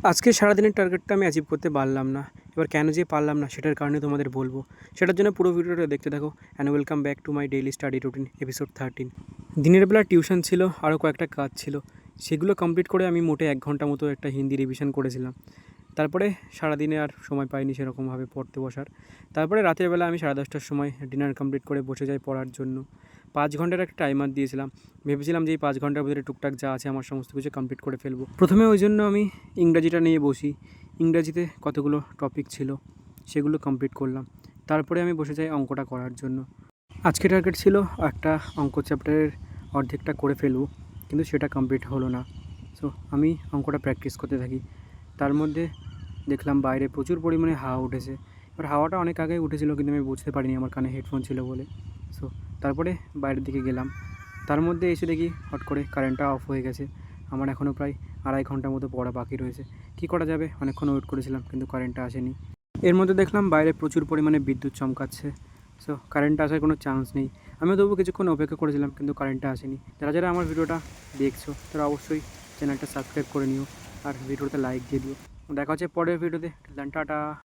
আজকে সারাদিনের টার্গেটটা আমি অ্যাচিভ করতে পারলাম না। এবার কেন যে পারলাম না সেটার কারণে তোমাদের বলবো। সেটার জন্য পুরো ভিডিওটা দেখতে থাকো। And welcome back to my daily study routine episode 13। দিনের বেলা টিউশন ছিল, আরও কয়েকটা কাজ ছিল, সেগুলো কমপ্লিট করে আমি মোটে 1 ঘন্টা মতো একটা হিন্দি রিভিশন করেছিলাম। তারপরে সারাদিনে আর সময় পাইনি সেরকমভাবে পড়তে বসার। তারপরে রাতের বেলা আমি 10:30টার সময় ডিনার কমপ্লিট করে বসে যাই পড়ার জন্য। 5 ঘন্টার একটা টাইমার দিয়েছিলাম। ভেবেছিলাম যে এই 5 ঘন্টার ভিতরে টুকটাক যা আছে আমার সমস্ত কিছু কমপ্লিট করে ফেলবো। প্রথমে ওই জন্য আমি ইংরাজিটা নিয়ে বসি। ইংরাজিতে কতগুলো টপিক ছিল সেগুলো কমপ্লিট করলাম। তারপরে আমি বসে যাই অঙ্কটা করার জন্য। আজকে টার্গেট ছিল একটা অঙ্ক চ্যাপ্টারের অর্ধেকটা করে ফেলবো, কিন্তু সেটা কমপ্লিট হলো না। সো আমি অঙ্কটা প্র্যাকটিস করতে থাকি। তার মধ্যে দেখলাম বাইরে প্রচুর পরিমাণে হাওয়া উঠেছে। এবার হাওয়াটা অনেক আগেই উঠেছিল, কিন্তু আমি বুঝতে পারিনি, আমার কানে হেডফোন ছিল বলে। সো তারপরে বাইরের দিকে গেলাম। তার মধ্যে এসে দেখি হট করে কারেন্টটা অফ হয়ে গেছে। আমার এখনও প্রায় 2.5 ঘন্টা মতো পড়া বাকি রয়েছে। কী করা যাবে, অনেকক্ষণ ওয়েট করেছিলাম কিন্তু কারেন্টটা আসেনি। এর মধ্যে দেখলাম বাইরে প্রচুর পরিমাণে বিদ্যুৎ চমকাচ্ছে। সো কারেন্টটা আসার কোনো চান্স নেই। আমিও তবু কিছুক্ষণ অপেক্ষা করেছিলাম, কিন্তু কারেন্টটা আসেনি। যারা যারা আমার ভিডিওটা দেখছো তারা অবশ্যই চ্যানেলটা সাবস্ক্রাইব করে নিও আর ভিডিওতে লাইক দিয়ে দিও। দেখা হচ্ছে পরের ভিডিওতে। টাটা।